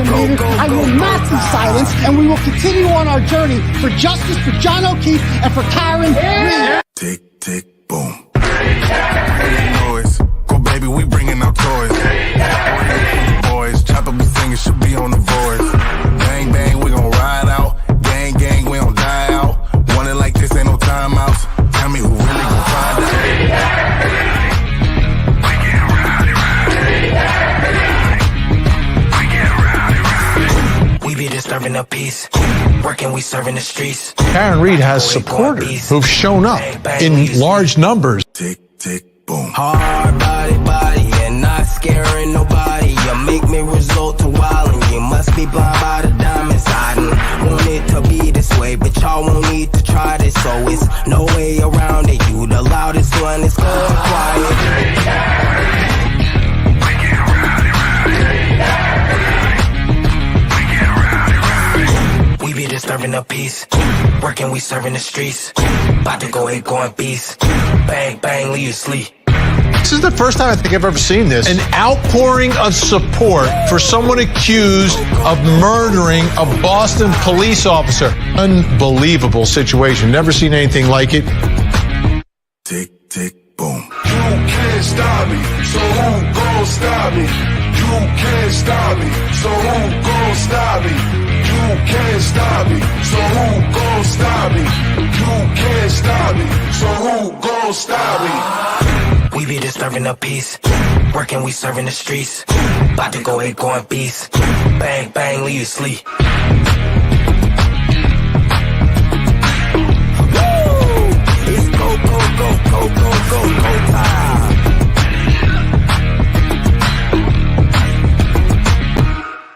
freedom leaders. I will not be silenced, and we will continue on our journey for justice for John O'Keefe and for Karen Reed. Tick, tick, boom. Noise. Go, baby, we bringing out toys. Boys, chopper be singing, should be on the voice. Bang, bang, we gon' ride out. Gang, gang, we don't die out. Want it like this, ain't no timeouts. Tell me who really gon' find out. We be disturbing the peace. Working, we serving the streets. Karen Reed has supporters who've shown up in large numbers. Tick, tick, boom. Hard body, and not scaring nobody. You make me resort to wildin'. You must be blind by the diamonds. I didn't want it to be this way, but y'all won't need to try this, so it's no way around it. You the loudest one, it's going quiet. We be disturbing the peace. Working, we serving the streets. About to go ahead, going beast. Bang, bang, leave you sleep. This is the first time I think I've ever seen this. An outpouring of support for someone accused of murdering a Boston police officer. Unbelievable situation. Never seen anything like it. Tick, tick, boom. You can't stop me, so who gon' stop me? You can't stop me, so who gon' stop me? You can't stop me, so who gon' stop me? You can't stop me, so who gon' stop me? We be disturbing the peace. Working, we serving the streets. About to go ahead, going beast. Bang, bang, leave you sleep. It's go, go, go, go, go, go, go time.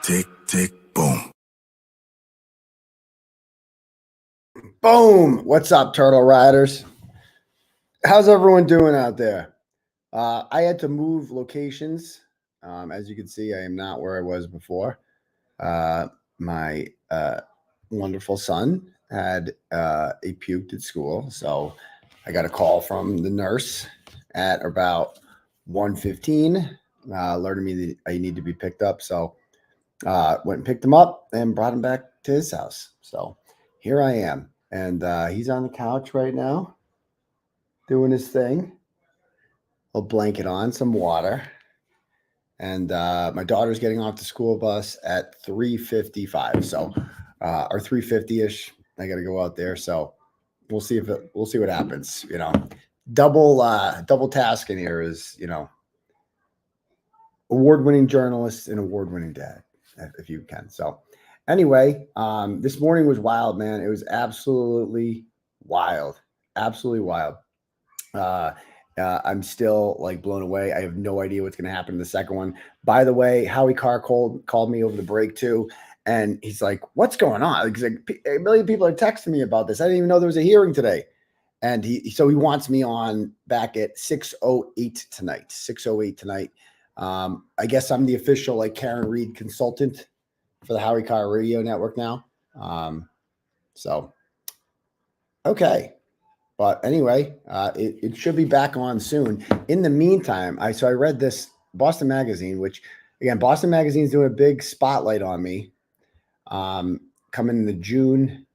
Tick, tick, boom. Boom. What's up, Turtle Riders? How's everyone doing out there? I had to move locations. As you can see, I am not where I was before. My wonderful son had he puked at school, so I got a call from the nurse at about 1:15, alerted me that I need to be picked up. So went and picked him up and brought him back to his house. So here I am, and he's on the couch right now doing his thing. A blanket on, some water, and my daughter's getting off the school bus at 3:55. So or 3:50ish. I got to go out there. So we'll see we'll see what happens. You know, double tasking here is, you know, award-winning journalist and award-winning dad, if you can. So anyway, this morning was wild, man. It was absolutely wild, absolutely wild. I'm still like blown away. I have no idea what's going to happen in the second one. By the way, Howie Carr called me over the break too. And he's like, what's going on? He's like, a million people are texting me about this. I didn't even know there was a hearing today. And so he wants me on back at 6:08 tonight, 6:08 tonight. I guess I'm the official like Karen Reed consultant for the Howie Carr radio network now. So, okay. But anyway, it should be back on soon. In the meantime, I read this Boston Magazine, which again, Boston Magazine is doing a big spotlight on me. Coming in the June,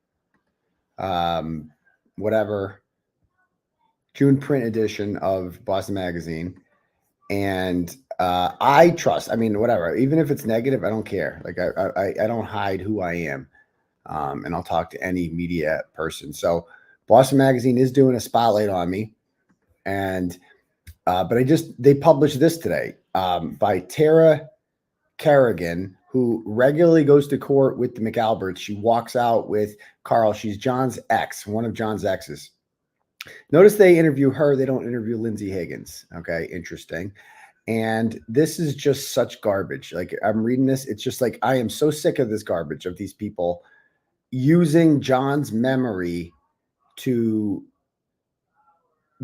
June print edition of Boston Magazine. And I trust, I mean, whatever, even if it's negative, I don't care. Like I don't hide who I am. And I'll talk to any media person. So Boston Magazine is doing a spotlight on me. And, but they published this today, by Tara Kerrigan, who regularly goes to court with the McAlberts. She walks out with Carl. She's John's ex, one of John's exes. Notice they interview her. They don't interview Lindsay Higgins. Okay. Interesting. And this is just such garbage. Like I'm reading this. It's just like, I am so sick of this garbage of these people using John's memory to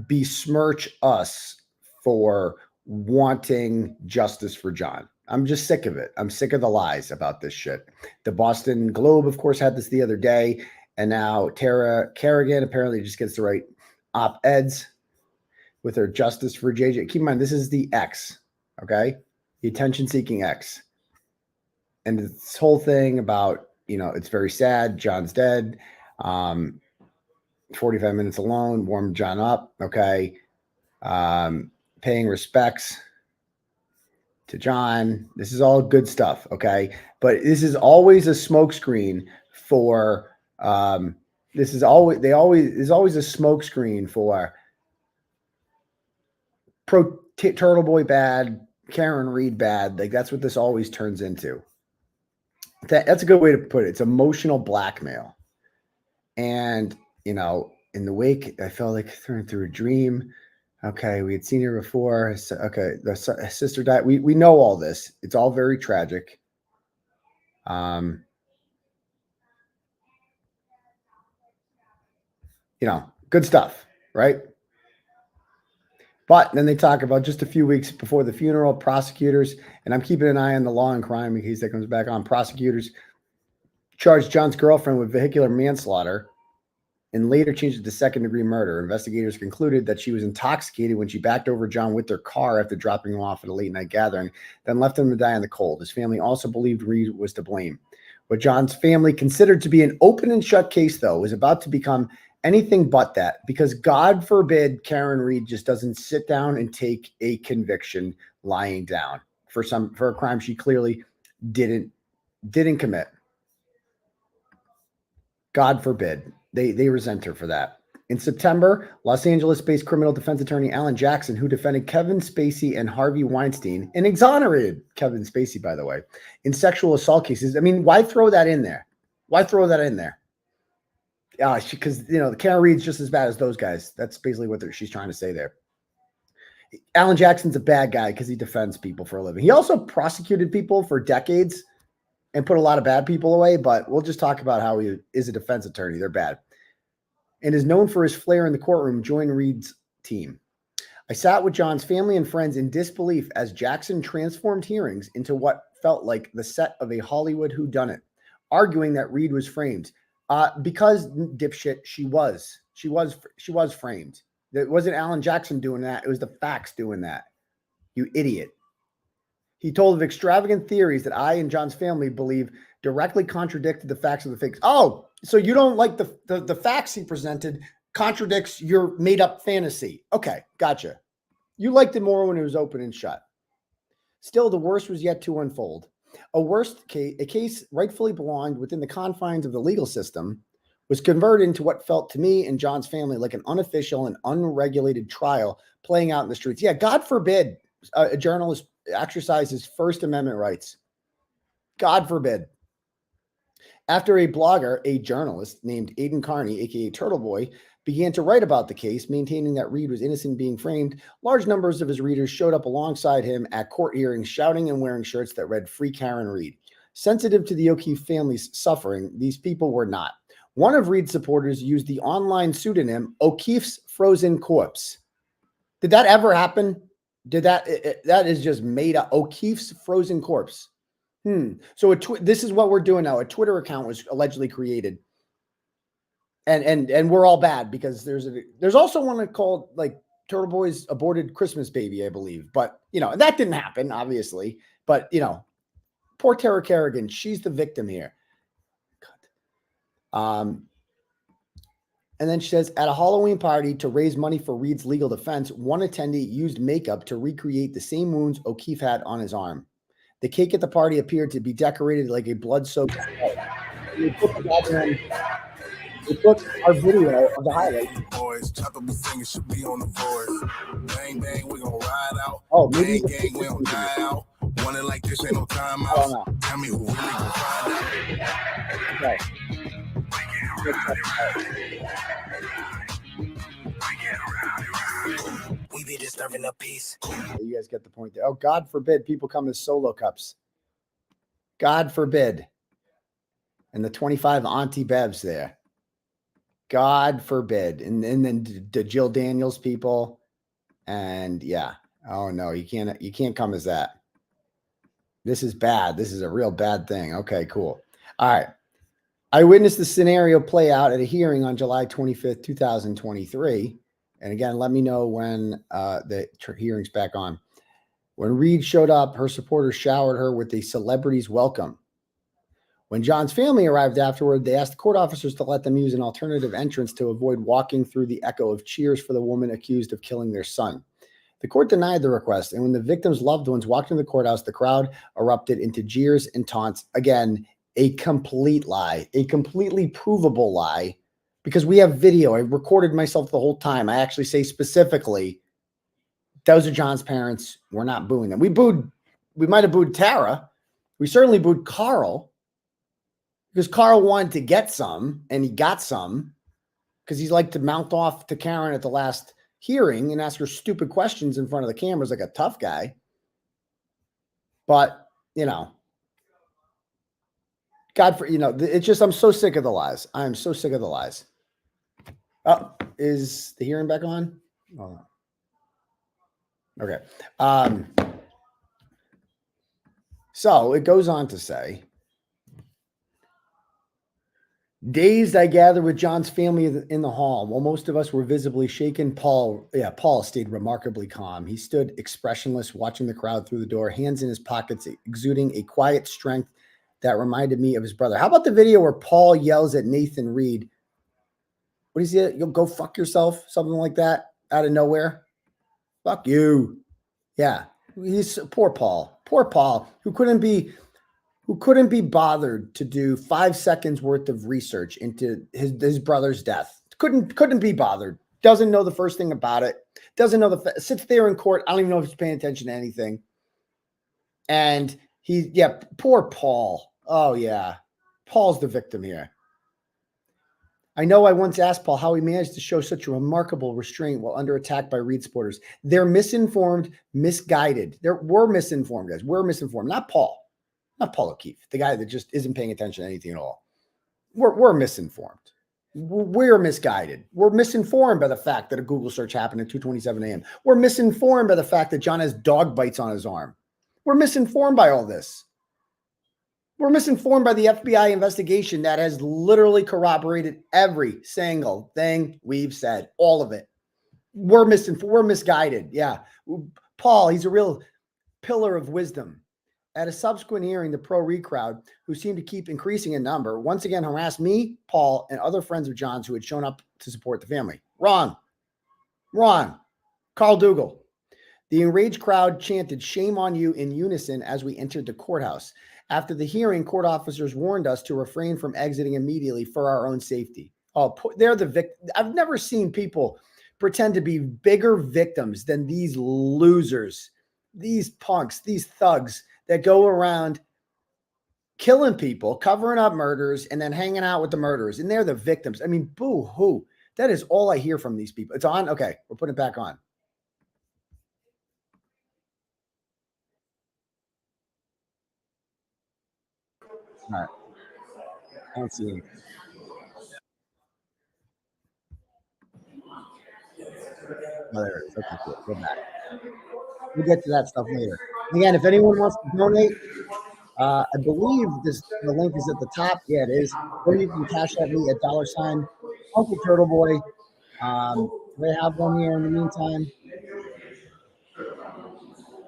besmirch us for wanting justice for John. I'm just sick of it. I'm sick of the lies about this shit. The Boston Globe, of course, had this the other day. And now Tara Kerrigan apparently just gets to write op-eds with her justice for JJ. Keep in mind, this is the ex, okay? The attention-seeking ex. and this whole thing about, it's very sad. John's dead. 45 minutes alone, warmed John up. Okay. Paying respects to John. This is all good stuff. Okay. But this is always a smokescreen for, there's always a smokescreen for Turtle Boy bad, Karen Reed bad. Like, that's what this always turns into. That's a good way to put it. It's emotional blackmail. And, in the wake, I felt like through a dream. Okay, we had seen her before. Okay, the sister died. We know all this. It's all very tragic. Good stuff, right? But then they talk about just a few weeks before the funeral, prosecutors, and I'm keeping an eye on the Law and Crime in case that comes back on. Prosecutors charged John's girlfriend with vehicular manslaughter and later changed it to second-degree murder. Investigators concluded that she was intoxicated when she backed over John with their car after dropping him off at a late-night gathering, then left him to die in the cold. His family also believed Reed was to blame. What John's family considered to be an open and shut case, though, was about to become anything but that, because God forbid Karen Reed just doesn't sit down and take a conviction lying down for a crime she clearly didn't commit. God forbid. They resent her for that. In September, Los Angeles-based criminal defense attorney Alan Jackson, who defended Kevin Spacey and Harvey Weinstein, and exonerated Kevin Spacey, by the way, in sexual assault cases. I mean, why throw that in there? Because, Karen Reed's just as bad as those guys. That's basically what she's trying to say there. Alan Jackson's a bad guy because he defends people for a living. He also prosecuted people for decades and put a lot of bad people away, but we'll just talk about how he is a defense attorney. They're bad. And is known for his flair in the courtroom. Join Reed's team. I sat with John's family and friends in disbelief as Jackson transformed hearings into what felt like the set of a Hollywood whodunit, arguing that Reed was framed. Because, dipshit, she was framed. It wasn't Alan Jackson doing that. It was the facts doing that. You idiot. He told of extravagant theories that I and John's family believe directly contradicted the facts of the fakes. Oh, so you don't like the facts he presented contradicts your made-up fantasy. Okay, gotcha. You liked it more when it was open and shut. Still, the worst was yet to unfold. A case rightfully belonged within the confines of the legal system was converted into what felt to me and John's family like an unofficial and unregulated trial playing out in the streets. Yeah, God forbid a journalist exercise his First Amendment rights. God forbid. After a blogger, a journalist named Aidan Carney, aka Turtle Boy, began to write about the case, maintaining that Reed was innocent being framed, large numbers of his readers showed up alongside him at court hearings, shouting and wearing shirts that read "Free Karen Reed." Sensitive to the O'Keefe family's suffering, these people were not. One of Reed's supporters used the online pseudonym O'Keefe's Frozen Corpse. Did that ever happen? That is just made up. O'Keefe's Frozen Corpse. So this is what we're doing now. A Twitter account was allegedly created, and we're all bad because there's also one called like Turtle Boy's Aborted Christmas Baby, I believe. But that didn't happen, obviously. But poor Tara Kerrigan, she's the victim here. And then she says, at a Halloween party to raise money for Reed's legal defense, one attendee used makeup to recreate the same wounds O'Keefe had on his arm. The cake at the party appeared to be decorated like a blood-soaked skull. We put our video of the highlights. Boys, chopper be singing, should be on the voice. Bang, bang, we gon' ride out. Oh, maybe gang, we gon' die out. Want it like this, ain't no time out. Tell me who really gon' find out. Okay. We be disturbing the peace. You guys get the point there. Oh, God forbid people come as solo cups. God forbid. And the 25 Auntie Bevs there. God forbid. And then the Jill Daniels people. And yeah. Oh no, you can't come as that. This is bad. This is a real bad thing. Okay, cool. All right. I witnessed the scenario play out at a hearing on July 25th, 2023. And again, let me know when the hearing's back on. When Reed showed up, her supporters showered her with a celebrity's welcome. When John's family arrived afterward, they asked the court officers to let them use an alternative entrance to avoid walking through the echo of cheers for the woman accused of killing their son. The court denied the request, and when the victim's loved ones walked into the courthouse, the crowd erupted into jeers and taunts. Again, a complete lie, a completely provable lie, because we have video. I recorded myself the whole time. I actually say specifically, those are John's parents. We're not booing them. We might have booed Tara. We certainly booed Carl, because Carl wanted to get some, and he got some, because he's like to mount off to Karen at the last hearing and ask her stupid questions in front of the cameras like a tough guy. But, it's just, I'm so sick of the lies. I'm so sick of the lies. Oh, is the hearing back on? Oh. Okay. So it goes on to say, dazed, I gathered with John's family in the hall. While most of us were visibly shaken, Paul stayed remarkably calm. He stood expressionless, watching the crowd through the door, hands in his pockets, exuding a quiet strength that reminded me of his brother. How about the video where Paul yells at Nathan Reed? What is it? You'll go fuck yourself, something like that, out of nowhere. Fuck you. Yeah, he's poor Paul, who couldn't be bothered to do 5 seconds worth of research into his brother's death. Couldn't be bothered. Doesn't know the first thing about it. Doesn't know sits there in court. I don't even know if he's paying attention to anything. And poor Paul. Oh yeah. Paul's the victim here. I know I once asked Paul how he managed to show such a remarkable restraint while under attack by Reed supporters. They're misinformed, misguided. We're misinformed, guys. We're misinformed, not Paul. Not Paul O'Keefe, the guy that just isn't paying attention to anything at all. We're misinformed. We're misguided. We're misinformed by the fact that a Google search happened at 2:27 a.m. We're misinformed by the fact that John has dog bites on his arm. We're misinformed by all this. We're misinformed by the FBI investigation that has literally corroborated every single thing we've said, all of it. We're misinformed. We're misguided. Yeah. Paul, he's a real pillar of wisdom. At a subsequent hearing, the pro-Reed crowd, who seemed to keep increasing in number, once again harassed me, Paul, and other friends of John's who had shown up to support the family. Wrong. Carl Dougal. The enraged crowd chanted, "Shame on you," in unison as we entered the courthouse. After the hearing, court officers warned us to refrain from exiting immediately for our own safety. Oh, they're the victim. I've never seen people pretend to be bigger victims than these losers, these punks, these thugs that go around killing people, covering up murders, and then hanging out with the murderers. And they're the victims. I mean, boo-hoo. That is all I hear from these people. It's on? Okay, we're putting it back on. All right. I don't see it. Oh, there it is. Okay, cool. Go back. We'll get to that stuff later. Again, if anyone wants to donate, I believe the link is at the top. Yeah, it is. Or you can cash at me at $ Uncle Turtle Boy. They have one here in the meantime.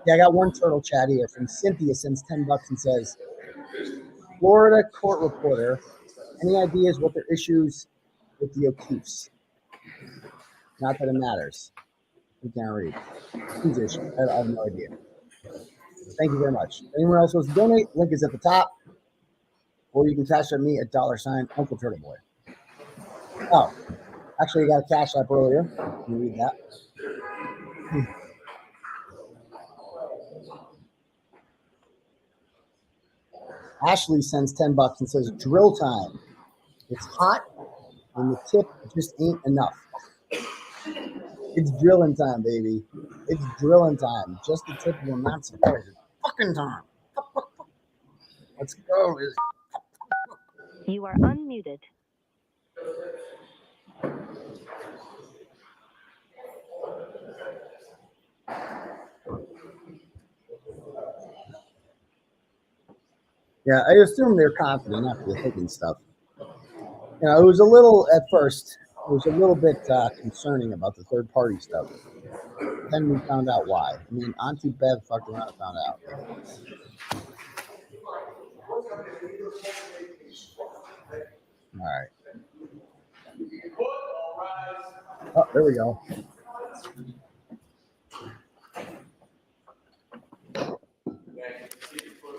Yeah, I got one turtle chat here from Cynthia, sends $10 and says, Florida court reporter, any ideas what their issues with the O'Keefes? Not that it matters. We can't read. Whose issue? I have no idea. Thank you very much. Anyone else wants to donate? Link is at the top. Or you can cash at me at $ Uncle Turtle Boy. Oh, actually, I got a cash app earlier. Let me read that. Ashley sends $10 and says, drill time. It's hot and the tip just ain't enough. It's drilling time, baby. It's drilling time. Just the tip will not suffice. It's fucking time. Let's go. You are unmuted. Yeah, I assume they're confident after the Higgins stuff. You know, it was a little, at first, it was a little bit concerning about the third party stuff. Then we found out why. I mean, Auntie Bev fucked around and found out. All right. Oh, there we go.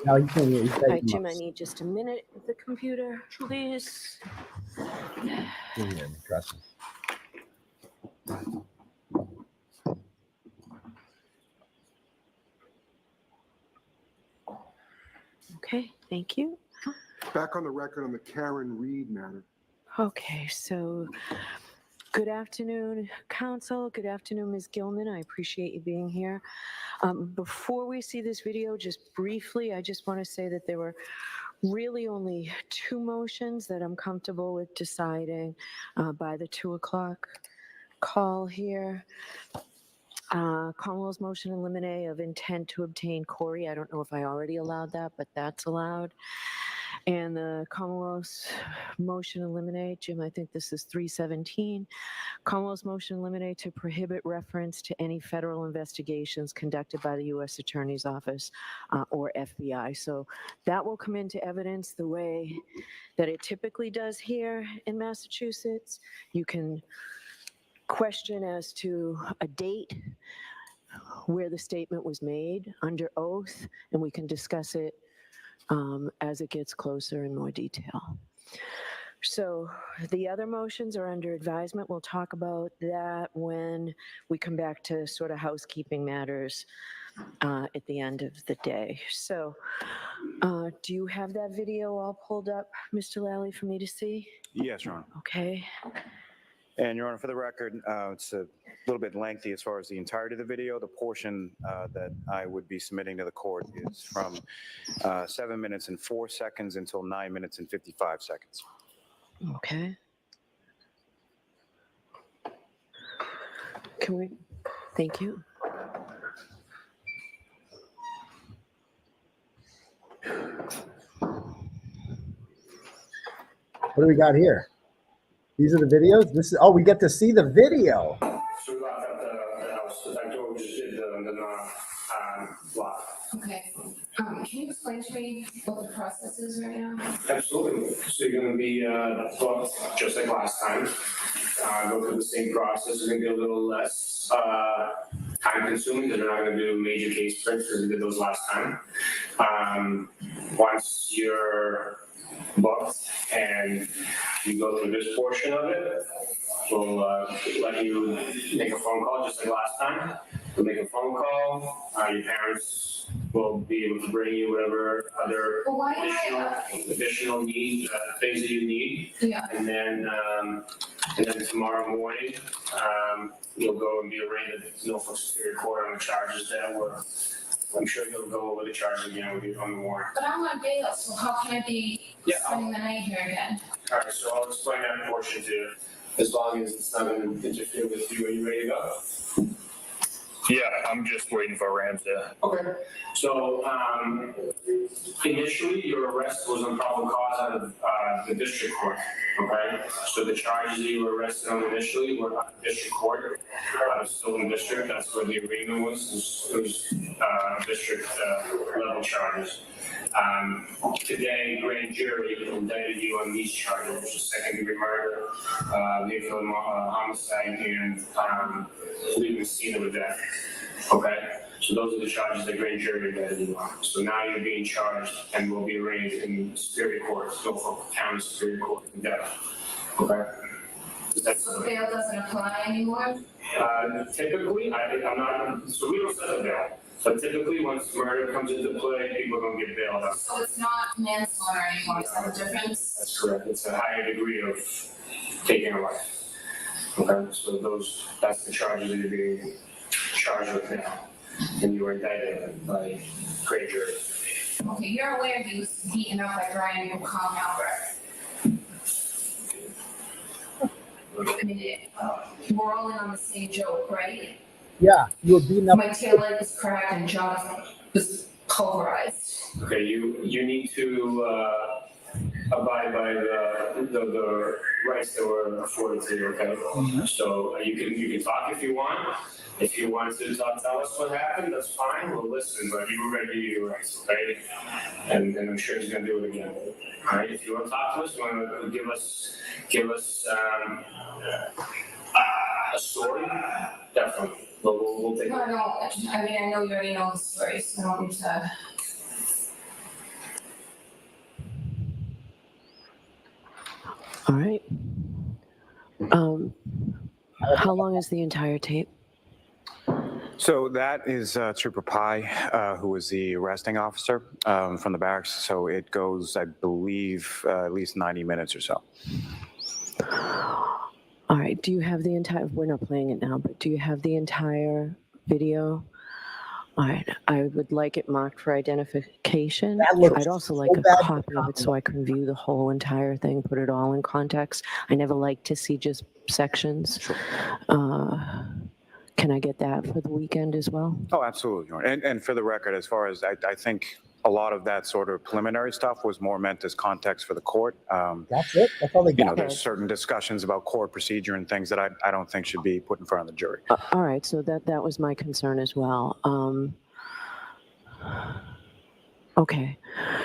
Now you can't hear. All right, Jim, I need just a minute with the computer, please. Trust me. Okay, thank you. Back on the record on the Karen Reed matter. Okay, so good afternoon, Council. Good afternoon, Ms. Gilman. I appreciate you being here. Before we see this video, just briefly, I just want to say that there were really only 2 motions that I'm comfortable with deciding by the 2 o'clock call here. Commonwealth's motion in limine of intent to obtain Corey. I don't know if I already allowed that, but that's allowed. And the Commonwealth's motion in limine, Jim, I think this is 317. Commonwealth's motion in limine to prohibit reference to any federal investigations conducted by the U.S. Attorney's Office or FBI. So that will come into evidence the way that it typically does here in Massachusetts. You can question as to a date where the statement was made under oath, and we can discuss it as it gets closer in more detail. So the other motions are under advisement. We'll talk about that when we come back to sort of housekeeping matters at the end of the day. So do you have that video all pulled up, Mr. Lally, for me to see? Yes, Your Honor. Okay. And Your Honor, for the record, it's a little bit lengthy as far as the entirety of the video. The portion that I would be submitting to the court is from 7 minutes and 4 seconds until 9 minutes and 55 seconds. Okay. Can we? Thank you. What do we got here? These are the videos. This is we get to see the video. So we locked up the house. The back door we just did the lock. Okay. Can you explain to me what the process is right now? Absolutely. So you're going to be booked just like last time. Go through the same process. It's going to be a little less time consuming because we're not going to do major case prints because we did those last time. Once you're booked and you go through this portion of it, we'll let you make a phone call just like last time. We'll make a phone call. Your parents will be able to bring you whatever other additional need, things that you need. Yeah. And then tomorrow morning, you'll go and be arraigned at Norfolk Superior Court on the charges that were. I'm sure you'll go over the charges again with you on the warrant. But I'm on bail, so how can I be spending the night here again? All right, so I'll explain that portion to you, as long as it's not going to interfere with you. Are you ready to go? Yeah, I'm just waiting for Rams to. Okay. So initially, your arrest was on probable cause out of the district court. Okay. So the charges that you were arrested on initially were out of district court, still in district. That's where the arraignment was. It was district level charges. Today, grand jury indicted you on these charges, which is second-degree murder, vehicular homicide, and leaving the scene of a death. Okay, so those are the charges the grand jury indicted you on. So now you're being charged and will be arraigned in Superior Court, Norfolk County Superior Court in death. Okay. So bail doesn't apply anymore? Typically, I'm not. So we don't set a bail. But typically, once murder comes into play, people don't get bailed out. So it's not manslaughter anymore, is that the difference? That's correct. It's a higher degree of taking a life. Okay, so that's the charges that you're being charged with now. And you were indicted by grand jury. Okay, you're aware he was beaten up by Brian O'Connell Albert. I mean, we're all in on the same joke, right? Yeah, you were beaten up. My taillight was cracked and John was pulverized. Okay, you need to abide by the rights that were afforded to you, okay? So you can talk if you want. If you want to tell us what happened, that's fine, we'll listen, but you were ready to your rights, okay? And I'm sure he's gonna do it again. All right, if you want to talk to us, you want to give us a story, definitely. We'll take it. No, I don't. I mean, I know you already know the story, so I don't need to. All right. How long is the entire tape? So that is Trooper Pi, who is the arresting officer from the barracks. So it goes, I believe, at least 90 minutes or so. All right. Do you have the entire, we're not playing it now, but do you have the entire video? All right. I would like it marked for identification. I'd also like a copy of it so I can view the whole entire thing, put it all in context. I never like to see just sections. Sure. Can I get that for the weekend as well? Oh, absolutely. And for the record, as far as I think a lot of that sort of preliminary stuff was more meant as context for the court. That's it? That's all they got. There's certain discussions about court procedure and things that I don't think should be put in front of the jury. All right, so that was my concern as well. Okay,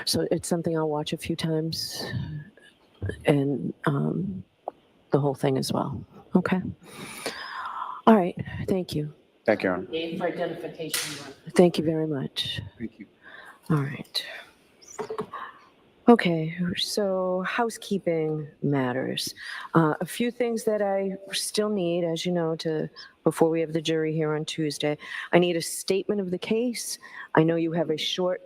so it's something I'll watch a few times, and the whole thing as well. Okay. All right, thank you. Thank you, Your Honor. For identification. Thank you very much. Thank you. All right. Okay, so housekeeping matters. A few things that I still need, as you know, before we have the jury here on Tuesday. I need a statement of the case. I know you have a short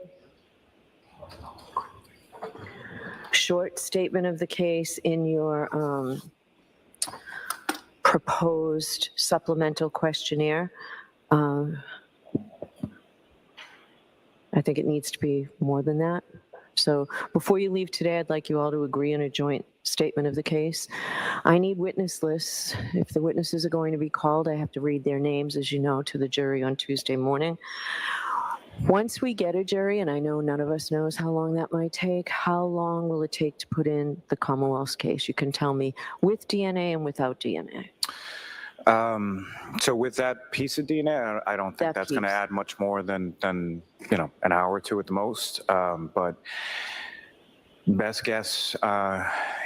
statement of the case in your proposed supplemental questionnaire. I think it needs to be more than that. So before you leave today, I'd like you all to agree on a joint statement of the case. I need witness lists. If the witnesses are going to be called, I have to read their names, as you know, to the jury on Tuesday morning. Once we get a jury, and I know none of us knows how long that might take, how long will it take to put in the Commonwealth's case? You can tell me with DNA and without DNA. So with that piece of DNA, I don't think that's going to add much more than an hour or two at the most. But best guess,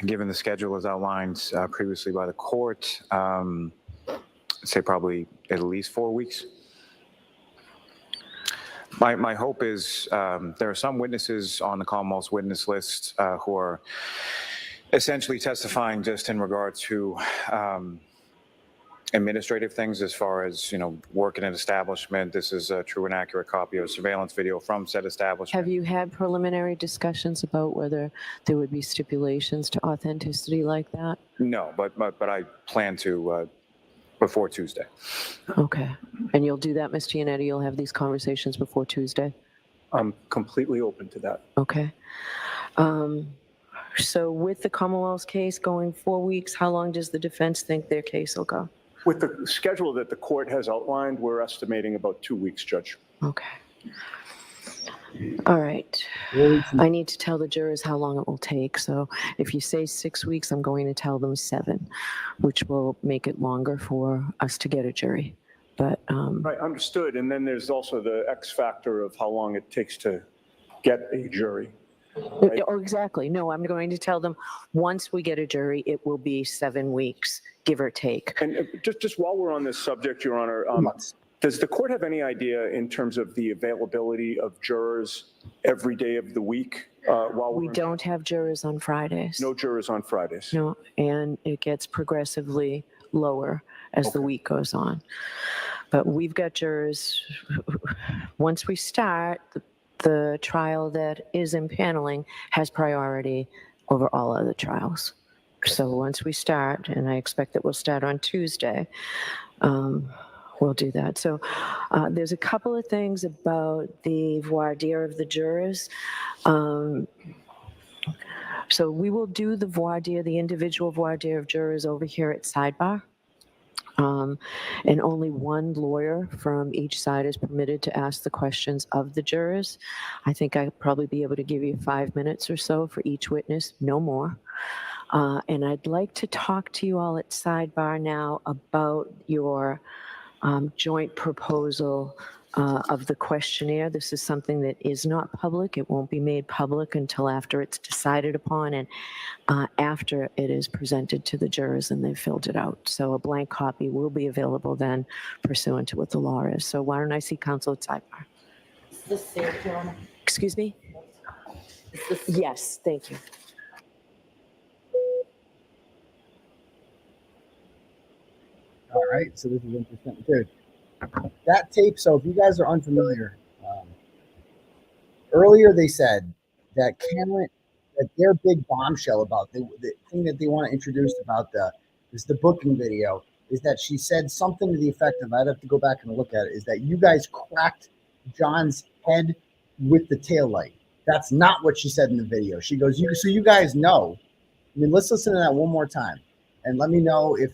given the schedule as outlined previously by the court, I'd say probably at least 4 weeks. My hope is there are some witnesses on the Commonwealth's witness list who are essentially testifying just in regards to administrative things, as far as, work in an establishment. This is a true and accurate copy of a surveillance video from said establishment. Have you had preliminary discussions about whether there would be stipulations to authenticity like that? No, but I plan to before Tuesday. Okay. And you'll do that, Ms. Giannetti? You'll have these conversations before Tuesday? I'm completely open to that. Okay. So with the Commonwealth's case going 4 weeks, how long does the defense think their case will go? With the schedule that the court has outlined, we're estimating about 2 weeks, Judge. Okay. All right. I need to tell the jurors how long it will take. So if you say 6 weeks, I'm going to tell them 7, which will make it longer for us to get a jury. But right, understood. And then there's also the X factor of how long it takes to get a jury. Right? Oh, exactly. No, I'm going to tell them once we get a jury, it will be 7 weeks, give or take. And just while we're on this subject, Your Honor, does the court have any idea in terms of the availability of jurors every day of the week? We don't have jurors on Fridays. No jurors on Fridays. No, and it gets progressively lower as the week goes on. But we've got jurors. Once we start, the trial that is impaneling has priority over all other trials. So once we start, and I expect that we'll start on Tuesday, we'll do that. So there's a couple of things about the voir dire of the jurors. So we will do the voir dire, the individual voir dire of jurors over here at sidebar. And only one lawyer from each side is permitted to ask the questions of the jurors. I think I'd probably be able to give you 5 minutes or so for each witness, no more. And I'd like to talk to you all at sidebar now about your joint proposal of the questionnaire. This is something that is not public. It won't be made public until after it's decided upon and after it is presented to the jurors and they've filled it out. So a blank copy will be available then pursuant to what the law is. So why don't I see counsel at sidebar? Is this safe, Your Honor? Excuse me? Is this Yes, thank you. All right, so this is interesting. Dude, that tape, so if you guys are unfamiliar, earlier they said that Karen, that their big bombshell about the thing that they want to introduce about the booking video is that she said something to the effect of, I'd have to go back and look at it, is that you guys cracked John's head with the taillight. That's not what she said in the video. She goes, so you guys know. I mean, let's listen to that one more time. And let me know if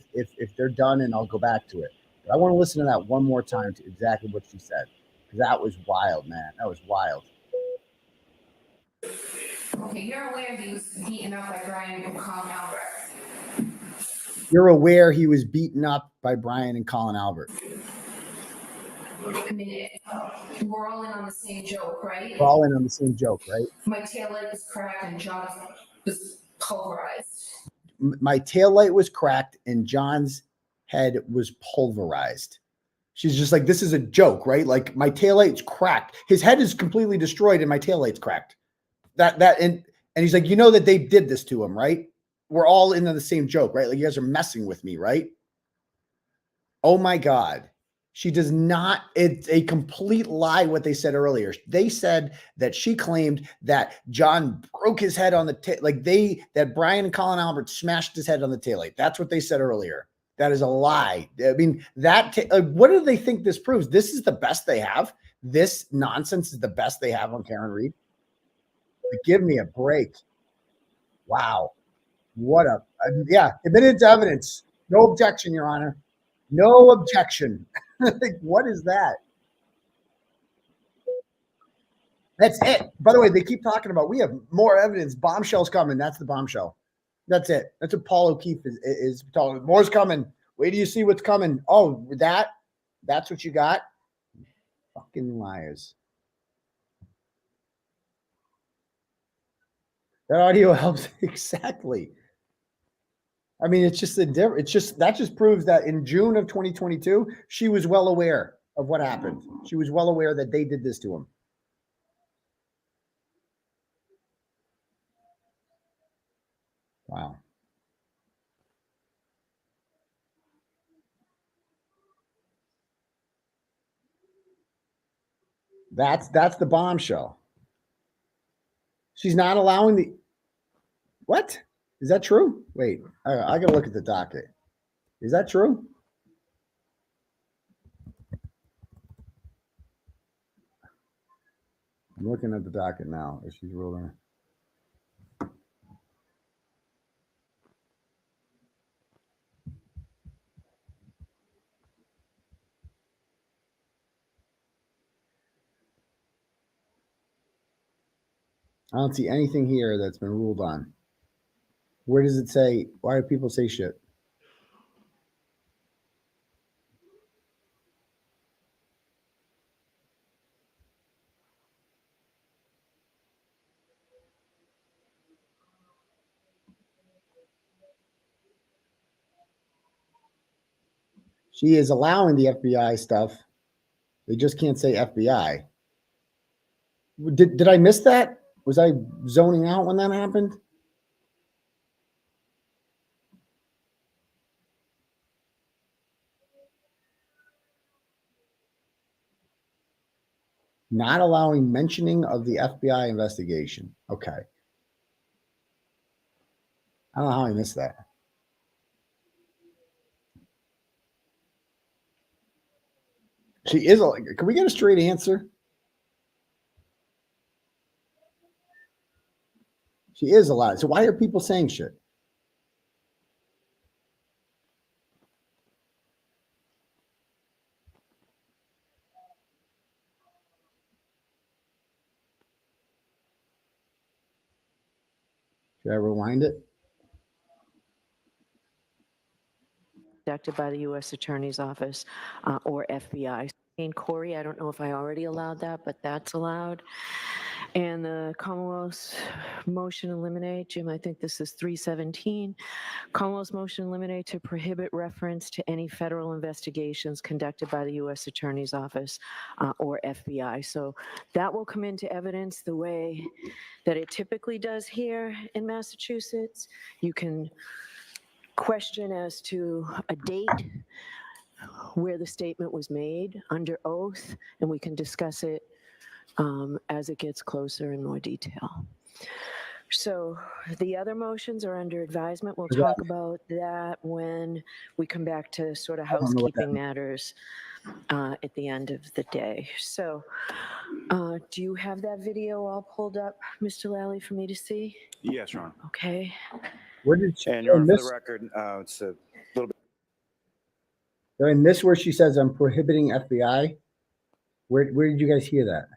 they're done, and I'll go back to it. But I want to listen to that one more time to exactly what she said, because that was wild, man. That was wild. Okay, you're aware he was beaten up by Brian and Colin Albert. You're aware he was beaten up by Brian and Colin Albert. I mean, we're all in on the same joke, right? We're all in on the same joke, right? My taillight was cracked and John was pulverized. My taillight was cracked and John's head was pulverized. She's just like, this is a joke, right? Like, my taillight's cracked. His head is completely destroyed and my taillight's cracked. And he's like, you know that they did this to him, right? We're all in on the same joke, right? Like, you guys are messing with me, right? Oh my God. She does not, it's a complete lie what they said earlier. They said that she claimed that John broke his head on the that Brian and Colin Albert smashed his head on the taillight. That's what they said earlier. That is a lie. I mean, what do they think this proves? This is the best they have. This nonsense is the best they have on Karen Reed. Like, give me a break. Wow. What admitted to evidence. No objection, Your Honor. No objection. Like, what is that? That's it. By the way, they keep talking about, we have more evidence. Bombshell's coming. That's the bombshell. That's it. That's what Paul O'Keefe is talking. More's coming. Wait till you see what's coming. Oh, that's what you got? Fucking liars. That audio helps. Exactly. I mean, it's just that just proves that in June of 2022, she was well aware of what happened. She was well aware that they did this to him. Wow. That's the bombshell. She's not allowing what? Is that true? Wait, I gotta look at the docket. Is that true? I'm looking at the docket now. If she's ruling. I don't see anything here that's been ruled on. Where does it say? Why do people say shit? She is allowing the FBI stuff. They just can't say FBI. Did I miss that? Was I zoning out when that happened? Not allowing mentioning of the FBI investigation. Okay. I don't know how I missed that. She is. Can we get a straight answer? She is allowed. So why are people saying shit? Should I rewind it? Conducted by the U.S. Attorney's Office or FBI. Corey, I don't know if I already allowed that, but that's allowed. And the Commonwealth's motion eliminate, Jim, I think this is 317. Commonwealth's motion eliminate to prohibit reference to any federal investigations conducted by the U.S. Attorney's Office or FBI. So that will come into evidence the way that it typically does here in Massachusetts. You can question as to a date where the statement was made under oath, and we can discuss it as it gets closer in more detail. So the other motions are under advisement. We'll talk about that when we come back to sort of housekeeping matters at the end of the day. So do you have that video all pulled up, Mr. Lally, for me to see? Yes, Your Honor. Okay. Where did she? And Your Honor, for the record, it's a little bit. During this, where she says I'm prohibiting FBI. Where did you guys hear that?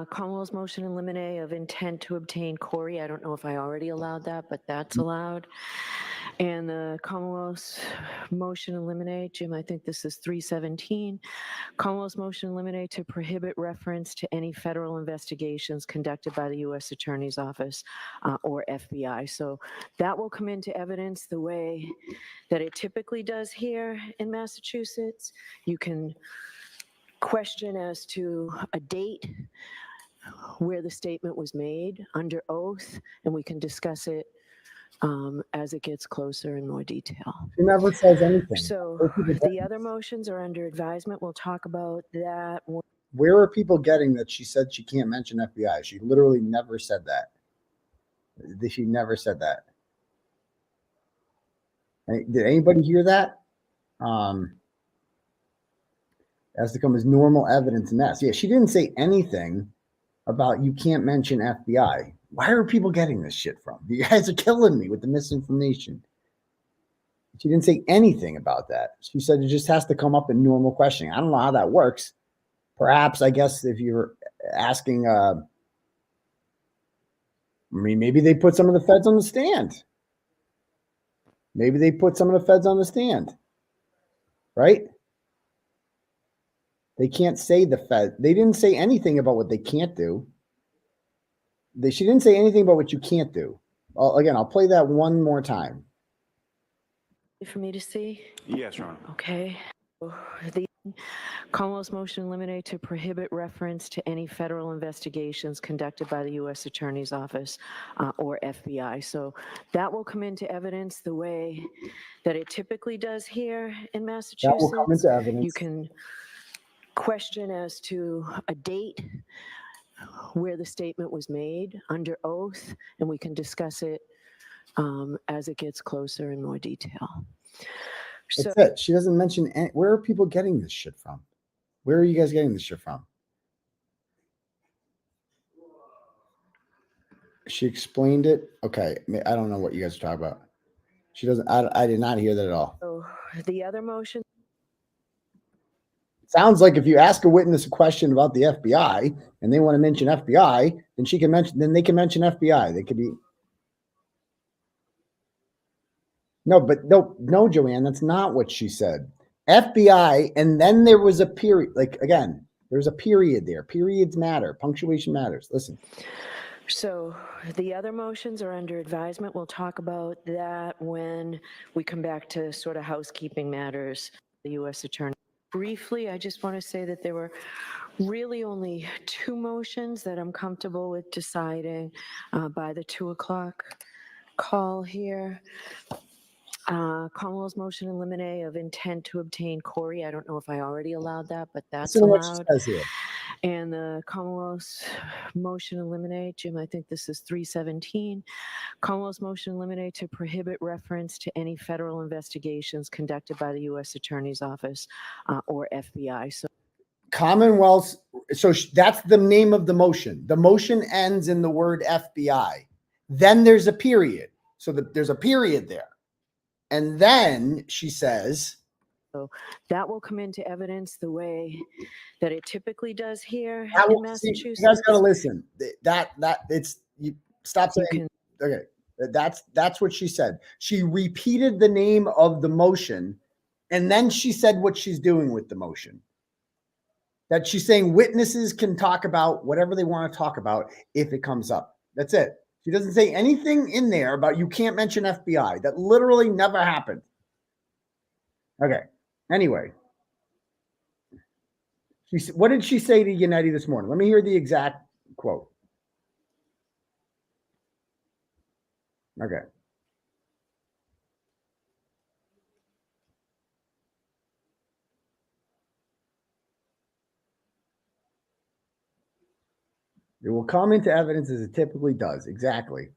Commonwealth's motion in limine of intent to obtain Corey. I don't know if I already allowed that, but that's allowed. And the Commonwealth's motion in limine, Jim, I think this is 317. Commonwealth's motion in limine to prohibit reference to any federal investigations conducted by the U.S. Attorney's Office or FBI. So that will come into evidence the way that it typically does here in Massachusetts. You can question as to a date where the statement was made under oath, and we can discuss it as it gets closer in more detail. She never says anything. So the other motions are under advisement. We'll talk about that. Where are people getting that she said she can't mention FBI? She literally never said that. She never said that. Did anybody hear that? Has to come as normal evidence in that. Yeah, she didn't say anything about you can't mention FBI. Why are people getting this shit from? You guys are killing me with the misinformation. She didn't say anything about that. She said it just has to come up in normal questioning. I don't know how that works. Perhaps, I guess, if you're asking, maybe they put some of the feds on the stand. Maybe they put some of the feds on the stand, right? They can't say the Fed. They didn't say anything about what they can't do. She didn't say anything about what you can't do. Again, I'll play that one more time. For me to see? Yes, Your Honor. Okay. The Commonwealth's motion in limine to prohibit reference to any federal investigations conducted by the U.S. Attorney's Office or FBI. So that will come into evidence the way that it typically does here in Massachusetts. That will come into evidence. You can question as to a date where the statement was made under oath, and we can discuss it as it gets closer in more detail. That's it. She doesn't mention where are people getting this shit from? Where are you guys getting this shit from? She explained it. Okay. I don't know what you guys are talking about. She doesn't. I did not hear that at all. So the other motion. Sounds like if you ask a witness a question about the FBI and they want to mention FBI, then she can mention. Then they can mention FBI. They could be. No, but no, Joanne, that's not what she said. FBI, and then there was a period. Like again, there's a period there. Periods matter. Punctuation matters. Listen. So the other motions are under advisement. We'll talk about that when we come back to sort of housekeeping matters. The U.S. Attorney. Briefly, I just want to say that there were really only two motions that I'm comfortable with deciding by the 2 o'clock call here. Commonwealth's motion in limine of intent to obtain Corey. I don't know if I already allowed that, but that's allowed. And the Commonwealth's motion in limine, Jim, I think this is 317. Commonwealth's motion in limine to prohibit reference to any federal investigations conducted by the U.S. Attorney's Office or FBI. So Commonwealth's, so that's the name of the motion. The motion ends in the word FBI. Then there's a period. So there's a period there. And then she says, so that will come into evidence the way that it typically does here in Massachusetts. You guys got to listen. That it's you stop saying Okay. That's what she said. She repeated the name of the motion, and then she said what she's doing with the motion. That she's saying witnesses can talk about whatever they want to talk about if it comes up. That's it. She doesn't say anything in there about you can't mention FBI. That literally never happened. Okay. Anyway. What did she say to Yannetti this morning? Let me hear the exact quote. Okay. It will come into evidence as it typically does. Exactly.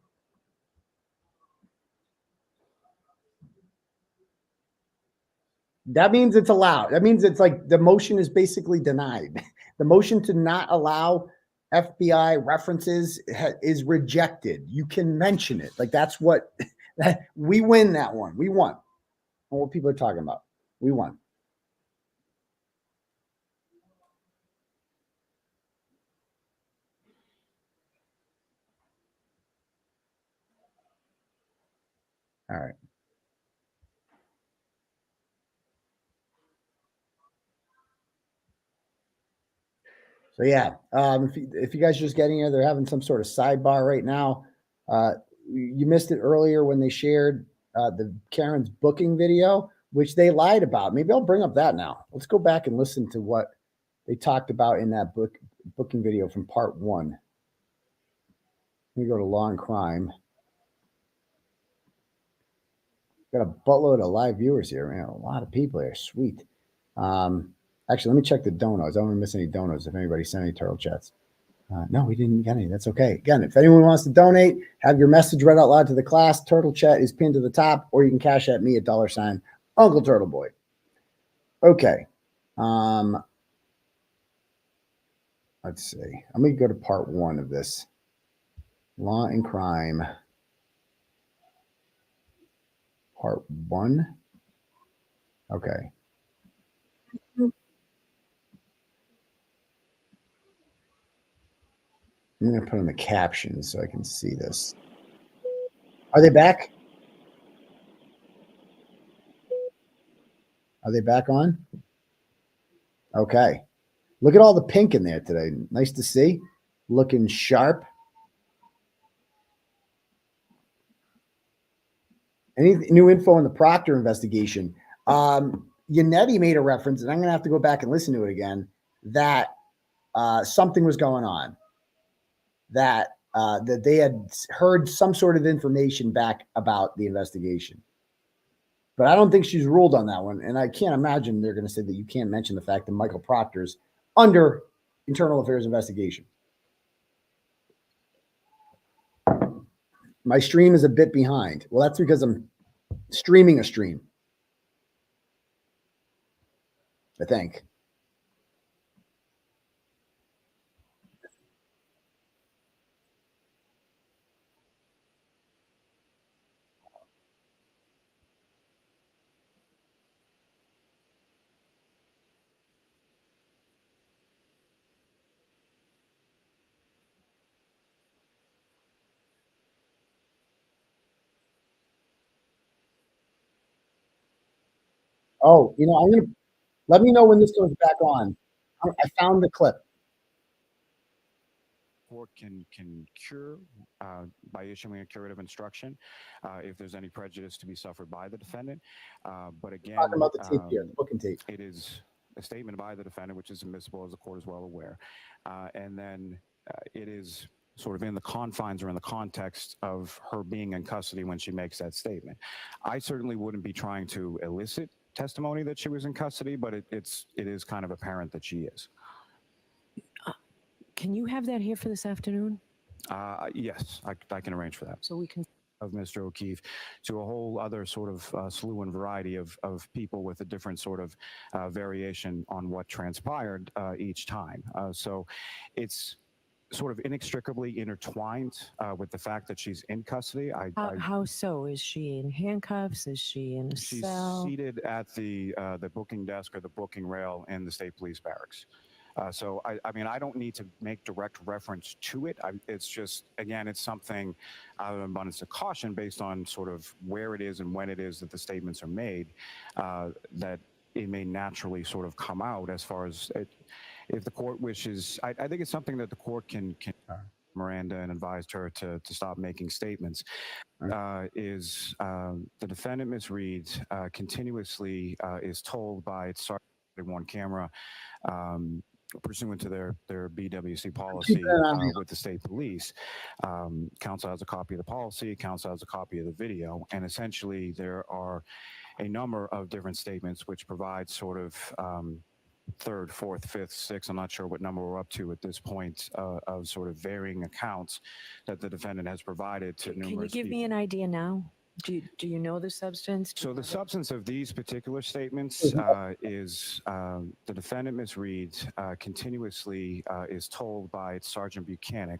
That means it's allowed. That means it's like the motion is basically denied. The motion to not allow FBI references is rejected. You can mention it. Like that's what we win that one. We won. What people are talking about. We won. All right. So yeah, if you guys are just getting here, they're having some sort of sidebar right now. You missed it earlier when they shared the Karen's booking video, which they lied about. Maybe I'll bring up that now. Let's go back and listen to what they talked about in that booking video from part 1. Let me go to Law and Crime. Got a buttload of live viewers here, man. A lot of people here. Sweet. Actually, let me check the donos. I don't want to miss any donos if anybody sent any turtle chats. No, we didn't get any. That's okay. Again, if anyone wants to donate, have your message read out loud to the class. Turtle chat is pinned to the top, or you can cash at me at $ Uncle Turtle Boy. Okay. Let's see. I'm going to go to part 1 of this. Law and Crime. Part 1. Okay. I'm going to put in the captions so I can see this. Are they back? Are they back on? Okay. Look at all the pink in there today. Nice to see. Looking sharp. Any new info on the Proctor investigation? Yannetti made a reference, and I'm going to have to go back and listen to it again, that something was going on. That they had heard some sort of information back about the investigation. But I don't think she's ruled on that one. And I can't imagine they're going to say that you can't mention the fact that Michael Proctor's under internal affairs investigation. My stream is a bit behind. Well, that's because I'm streaming a stream, I think. Oh, I'm going to let me know when this goes back on. I found the clip. Court can cure by issuing a curative instruction if there's any prejudice to be suffered by the defendant. But again, Talking about the tape here, the booking tape. It is a statement by the defendant, which is admissible, as the court is well aware. And then it is sort of in the confines or in the context of her being in custody when she makes that statement. I certainly wouldn't be trying to elicit testimony that she was in custody, but it is kind of apparent that she is. Can you have that here for this afternoon? Yes, I can arrange for that. So we can. Of Mr. O'Keefe to a whole other sort of slew and variety of people with a different sort of variation on what transpired each time. So it's sort of inextricably intertwined with the fact that she's in custody. How so? Is she in handcuffs? Is she in a she's cell? seated at the booking desk or the booking rail in the state police barracks. So, I mean, I don't need to make direct reference to it. It's just, again, it's something out of an abundance of caution based on sort of where it is and when it is that the statements are made, that it may naturally sort of come out as far as if the court wishes. I think it's something that the court can Miranda and advised her to stop making statements. The defendant, Ms. Reed, continuously is told by its sergeant on camera, pursuant to their BWC policy with the state police. Counsel has a copy of the policy, counsel has a copy of the video, and essentially there are a number of different statements which provide sort of third, fourth, fifth, sixth, I'm not sure what number we're up to at this point, of sort of varying accounts that the defendant has provided to numerous people. Can you give me an idea now? Do you know the substance? So the substance of these particular statements is the defendant, Ms. Reed, continuously is told by Sergeant Buchanan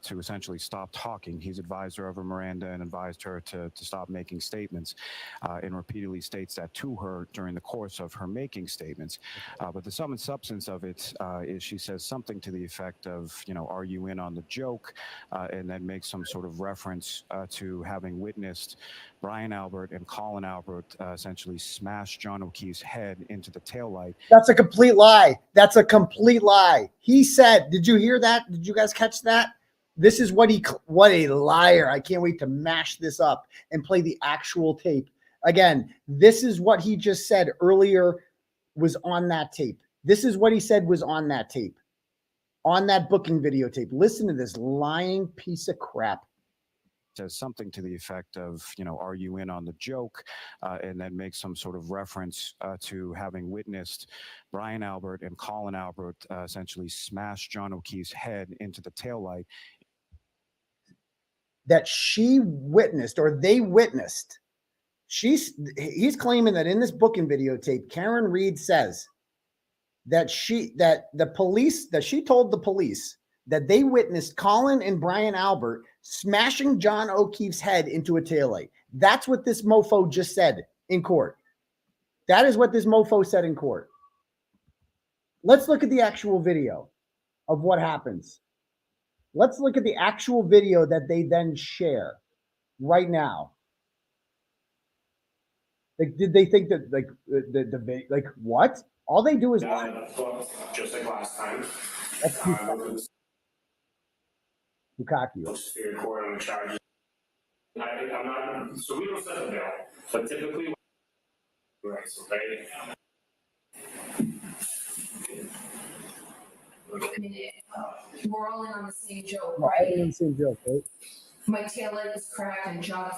to essentially stop talking. He's advised her of her Miranda and advised her to stop making statements, and repeatedly states that to her during the course of her making statements. But the sum and substance of it is she says something to the effect of, you know, are you in on the joke? And then makes some sort of reference to having witnessed Brian Albert and Colin Albert essentially smash John O'Keefe's head into the taillight. That's a complete lie. That's a complete lie. He said, did you hear that? Did you guys catch that? This is what a liar. I can't wait to mash this up and play the actual tape. Again, this is what he just said earlier was on that tape. This is what he said was on that tape, on that booking videotape. Listen to this lying piece of crap. Says something to the effect of, you know, are you in on the joke? And then makes some sort of reference to having witnessed Brian Albert and Colin Albert essentially smash John O'Keefe's head into the taillight. That she witnessed, or they witnessed. He's claiming that in this booking videotape, Karen Reed says that she told the police that they witnessed Colin and Brian Albert smashing John O'Keefe's head into a taillight. That's what this mofo just said in court. That is what this mofo said in court. Let's look at the actual video of what happens. Let's look at the actual video that they then share right now. Like, did they think that like what? All they do is just like last time. That's Bukaki. Court on the charges. I'm not, so we don't set the bail, but typically, right, okay? We're all in on the same joke, No, right? in the same joke, right? My taillight was cracked and John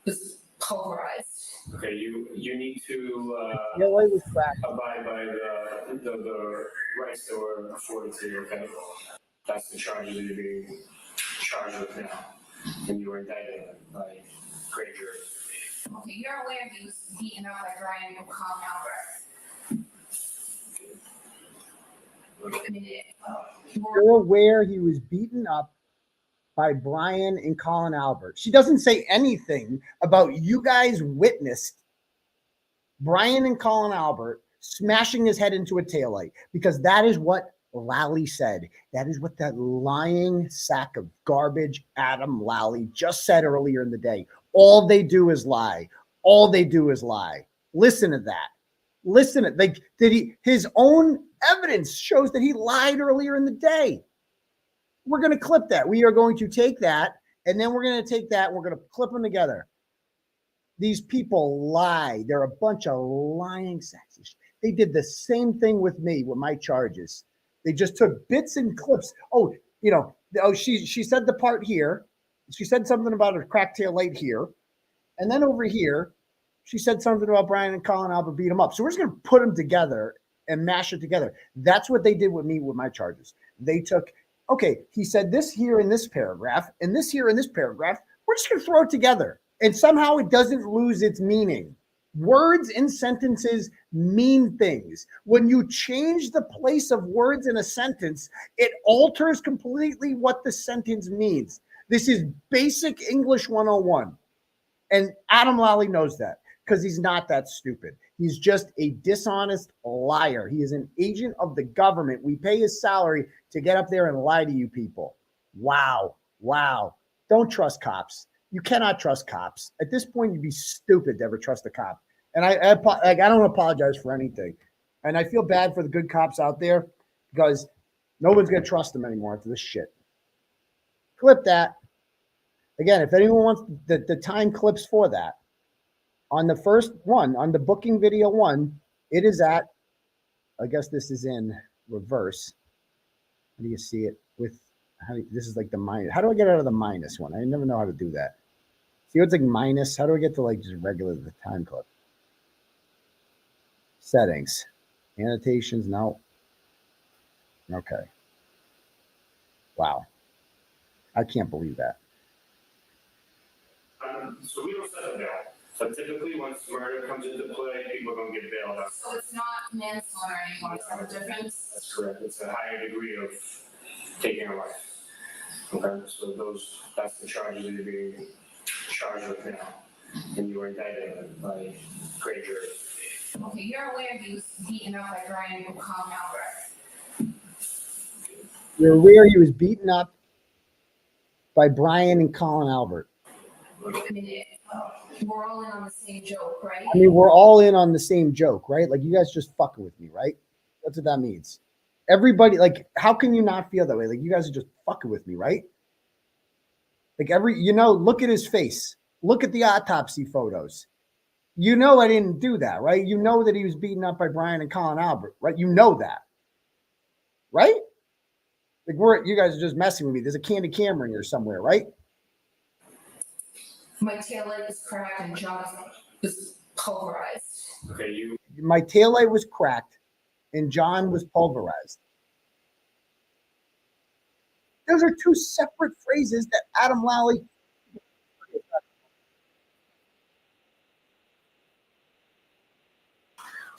was pulverized. Okay, you need to Taillight was cracked. abide by the rights that were afforded to you, okay? That's the charges that you're being charged with now, and you were indicted by grand jury. Okay, you're aware he was beaten up by Brian and Colin Albert. You're aware he was beaten up by Brian and Colin Albert. She doesn't say anything about you guys witnessed Brian and Colin Albert smashing his head into a taillight, because that is what Lally said. That is what that lying sack of garbage Adam Lally just said earlier in the day. All they do is lie. All they do is lie. Listen to that. Listen to, like, his own evidence shows that he lied earlier in the day. We're going to clip that. We are going to take that, and then we're going to take that and we're going to clip them together. These people lie. They're a bunch of lying sacks. They did the same thing with me with my charges. They just took bits and clips. Oh, you know, she said the part here. She said something about a cracked tail light here. And then over here, she said something about Brian and Colin Albert beat him up. So we're just going to put them together and mash it together. That's what they did with me with my charges. They took, okay, he said this here in this paragraph, and this here in this paragraph. We're just going to throw it together. And somehow it doesn't lose its meaning. Words in sentences mean things. When you change the place of words in a sentence, it alters completely what the sentence means. This is basic English 101. And Adam Lally knows that because he's not that stupid. He's just a dishonest liar. He is an agent of the government. We pay his salary to get up there and lie to you people. Wow. Wow. Don't trust cops. You cannot trust cops. At this point, you'd be stupid to ever trust a cop. And I don't apologize for anything. And I feel bad for the good cops out there because no one's going to trust them anymore after this shit. Clip that. Again, if anyone wants the time clips for that, on the first one, on the booking video one, it is at, I guess this is in reverse. How do you see it? This is like the minus. How do I get out of the minus one? I never know how to do that. See, it's like minus. How do I get to like just regular the time clip? Settings, annotations. No. Okay. Wow. I can't believe that. So we don't set a bail. But typically, once murder comes into play, people don't get bailed out. So it's not manslaughter anymore, is that the difference? That's correct. It's a higher degree of taking a life. Okay, so that's the charges that you're being charged with now. And you were indicted by grand jury. Okay, you're aware he was beaten up by Brian and Colin Albert. You're aware he was beaten up by Brian and Colin Albert. I mean, we're all in on the same joke, right? I mean, we're all in on the same joke, right? Like, you guys just fucking with me, right? That's what that means. Everybody, like, how can you not feel that way? Like, you guys are just fucking with me, right? Like, look at his face. Look at the autopsy photos. You know I didn't do that, right? You know that he was beaten up by Brian and Colin Albert, right? You know that, right? Like, you guys are just messing with me. There's a candy camera in here somewhere, right? My taillight was cracked and John was pulverized. Okay, My taillight was cracked and John was pulverized. Those are two separate phrases that Adam Lally.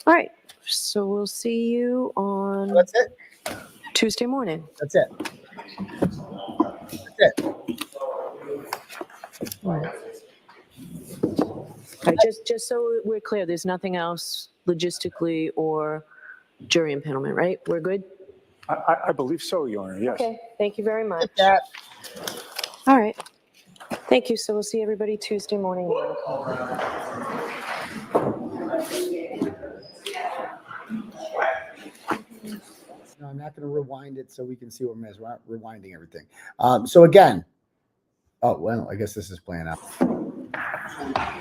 All right. So we'll see you on That's it. Tuesday morning. That's it. That's it. All right, just so we're clear, there's nothing else logistically or jury impanelment, right? We're good? I believe so, Your Honor, yes. Okay, thank you very much. That. All right. Thank you. So we'll see everybody Tuesday morning. No, I'm not going to rewind it so we can see what we're rewinding everything. So again, oh, well, I guess this is playing out.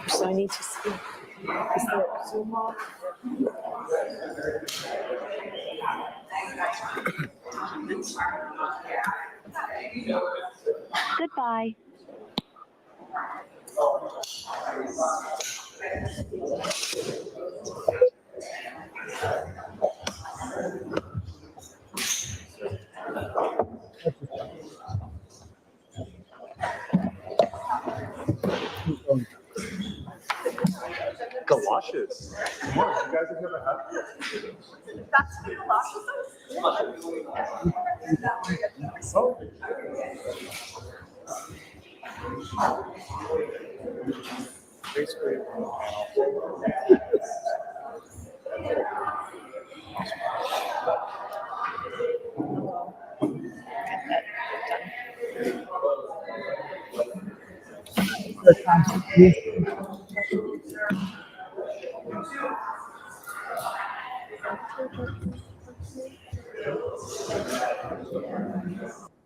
So I need to see. Is there a Zoom off? Goodbye. Galoshes. You guys have never had That's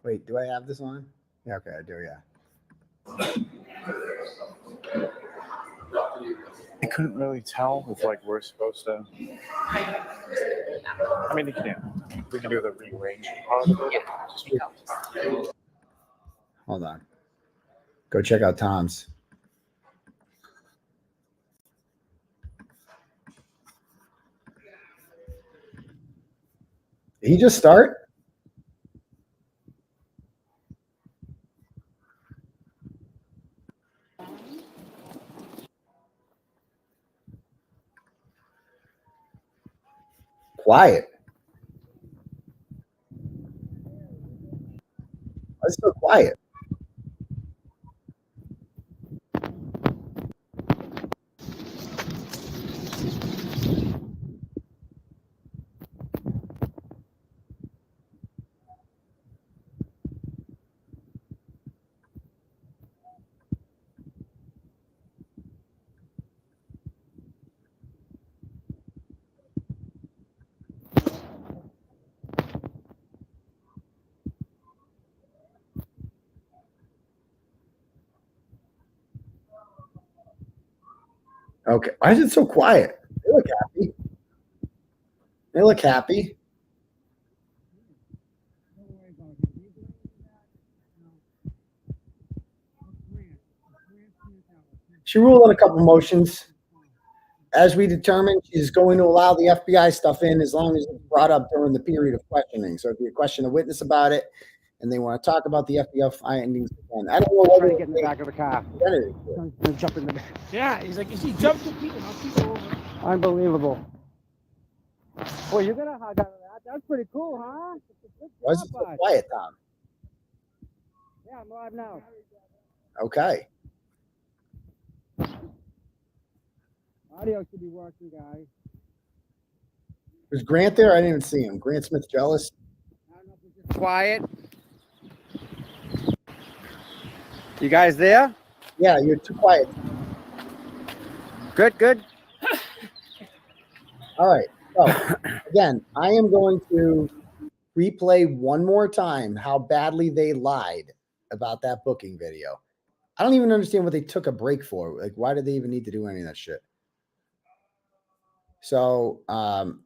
Wait, do I have this on? Yeah, okay, I do, yeah. I couldn't really tell if we're supposed to. I mean, we can do the rearranging part of it. Hold on. Go check out Tom's. Did he just start? Quiet. Why is it so quiet? Okay. Why is it so quiet? They look happy. They look happy. She ruled on a couple motions. As we determined, she's going to allow the FBI stuff in as long as it's brought up during the period of questioning. So if you question a witness about it and they want to talk about the FBI findings, again, I don't know whether Trying to get in the back of the car. Gonna jump in the back. Yeah, he's like, she jumped to Pete and I'll keep her over. Unbelievable. Boy, you're gonna hug out of that. That's pretty cool, huh? Why is it so quiet, Tom? Yeah, I'm live now. Okay. Audio should be working, guys. Was Grant there? I didn't even see him. Grant Smith jealous. Quiet. You guys there? Yeah, you're too quiet. Good, good. All right. So again, I am going to replay one more time how badly they lied about that booking video. I don't even understand what they took a break for. Like, why did they even need to do any of that shit? So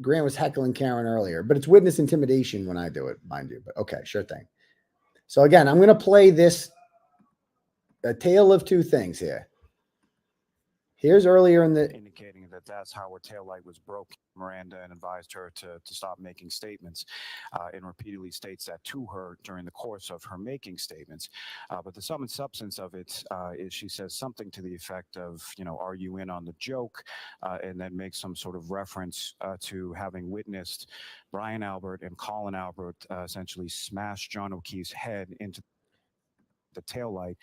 Grant was heckling Karen earlier, but it's witness intimidation when I do it, mind you. But okay, sure thing. So again, I'm going to play this, a tale of two things here. Here's earlier in the indicating that that's how her taillight was broken. Miranda and advised her to stop making statements, and repeatedly states that to her during the course of her making statements. But the sum and substance of it is she says something to the effect of, you know, are you in on the joke? And then makes some sort of reference to having witnessed Brian Albert and Colin Albert essentially smash John O'Keefe's head into the taillight.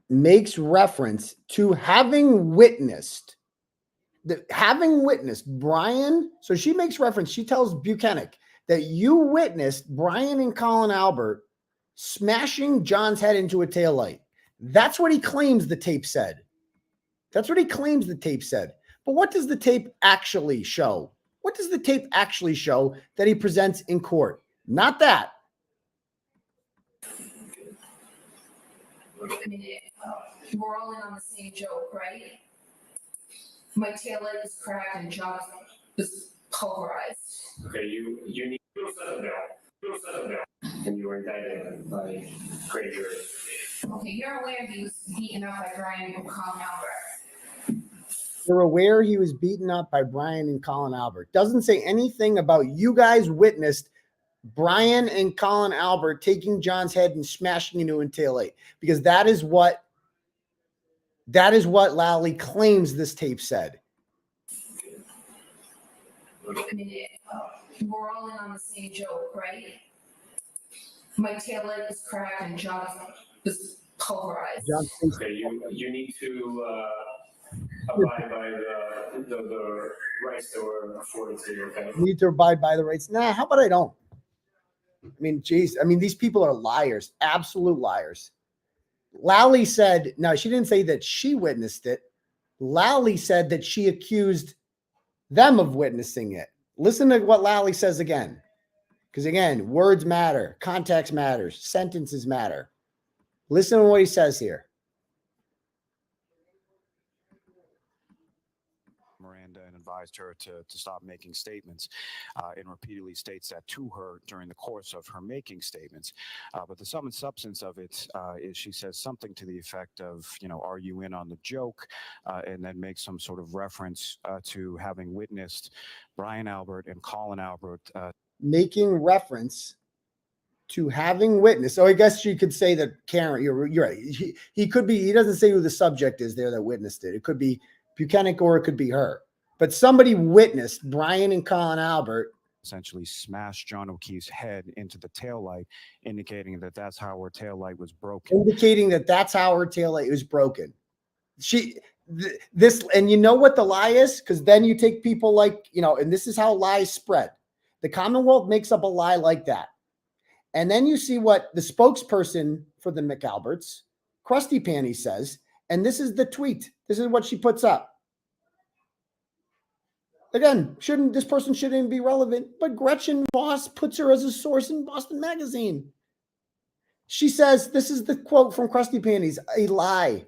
makes reference to having witnessed Brian. So she makes reference. She tells Buchanan that you witnessed Brian and Colin Albert smashing John's head into a taillight. That's what he claims the tape said. That's what he claims the tape said. But what does the tape actually show? What does the tape actually show that he presents in court? Not that. I mean, we're all in on the same joke, right? My taillight is cracked and John is pulverized. Okay, you need to settle down. And you were indicted by grand jury. Okay, you're aware he was beaten up by Brian and Colin Albert. You're aware he was beaten up by Brian and Colin Albert. Doesn't say anything about you guys witnessed Brian and Colin Albert taking John's head and smashing into a taillight, because that is what Lally claims this tape said. I mean, we're all in on the same joke, right? My taillight is cracked and John is pulverized. Okay, you need to abide by the rights that were afforded to you, okay? Need to abide by the rights. Nah, how about I don't? I mean, geez, I mean, these people are liars, absolute liars. Lally said, no, she didn't say that she witnessed it. Lally said that she accused them of witnessing it. Listen to what Lally says again. Because again, words matter, context matters, sentences matter. Listen to what he says here. Miranda and advised her to stop making statements, and repeatedly states that to her during the course of her making statements. But the sum and substance of it is she says something to the effect of, you know, are you in on the joke? And then makes some sort of reference to having witnessed Brian Albert and Colin Albert. Making reference to having witnessed. So I guess you could say that Karen, you're right. He could be, he doesn't say who the subject is there that witnessed it. It could be Buchanan or it could be her. But somebody witnessed Brian and Colin Albert Essentially smashed John O'Keefe's head into the taillight, indicating that that's how her taillight was broken. Indicating that that's how her taillight was broken. This, and you know what the lie is? Because then you take people like, you know, and this is how lies spread. The Commonwealth makes up a lie like that. And then you see what the spokesperson for the McAlberts, Krusty Panty, says. And this is the tweet. This is what she puts up. Again, this person shouldn't be relevant, but Gretchen Voss puts her as a source in Boston Magazine. She says, this is the quote from Krusty Panties, a lie.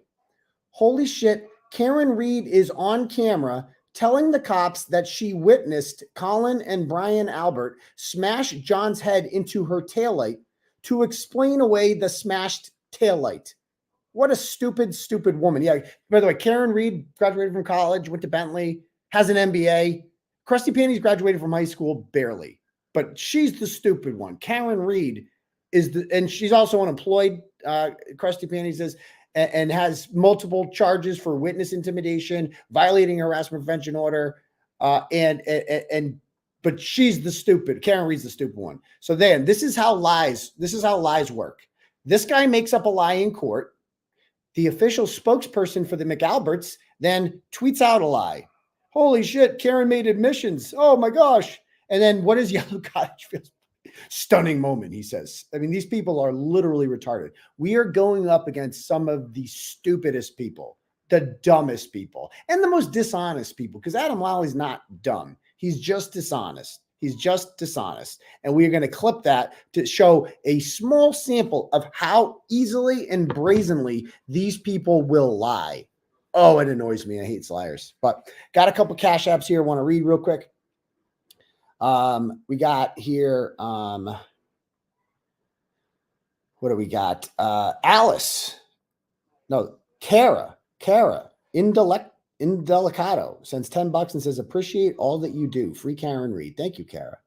Holy shit, Karen Reed is on camera telling the cops that she witnessed Colin and Brian Albert smash John's head into her taillight to explain away the smashed taillight. What a stupid, stupid woman. Yeah, by the way, Karen Reed graduated from college, went to Bentley, has an MBA. Krusty Panties graduated from high school, barely. But she's the stupid one. Karen Reed is and she's also unemployed, Krusty Panties is, and has multiple charges for witness intimidation, violating harassment prevention order, but she's the stupid. Karen Reed's the stupid one. So then this is how lies work. This guy makes up a lie in court. The official spokesperson for the McAlberts then tweets out a lie. Holy shit, Karen made admissions. Oh my gosh. And then what is Yellow Cottage feels? Stunning moment, he says. I mean, these people are literally retarded. We are going up against some of the stupidest people, the dumbest people, and the most dishonest people, because Adam Lowley's not dumb. He's just dishonest. He's just dishonest. And we are going to clip that to show a small sample of how easily and brazenly these people will lie. Oh, it annoys me. I hate liars. But got a couple cash apps here I want to read real quick. We got here, what do we got? Alice. No, Kara, Indelicato sends $10 and says, appreciate all that you do. Free Karen Reed. Thank you, Kara.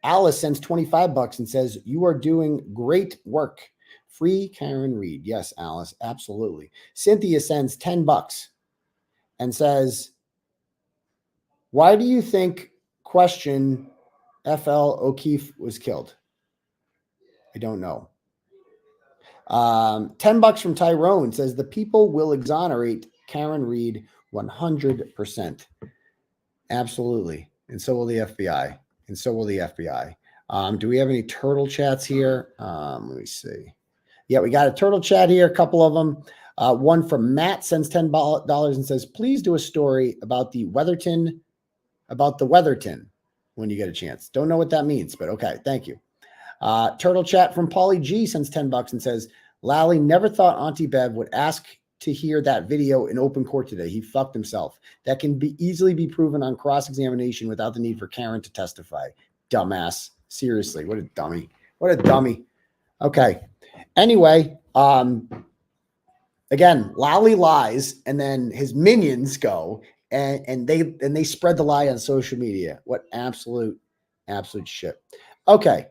Alice sends $25 and says, you are doing great work. Free Karen Reed. Yes, Alice, absolutely. Cynthia sends $10 and says, why do you think question F.L. O'Keefe was killed? I don't know. $10 from Tyrone says the people will exonerate Karen Reed 100%. Absolutely. And so will the FBI. And so will the FBI. Do we have any turtle chats here? Let me see. Yeah, we got a turtle chat here, a couple of them. One from Matt sends $10 and says, please do a story about the Weatherton when you get a chance. Don't know what that means, but okay. Thank you. Turtle chat from Paulie G sends $10 and says, Lally never thought Auntie Bev would ask to hear that video in open court today. He fucked himself. That can easily be proven on cross-examination without the need for Karen to testify. Dumbass. Seriously. What a dummy. What a dummy. Okay. Anyway, again, Lally lies, and then his minions go and they spread the lie on social media. What absolute shit. Okay.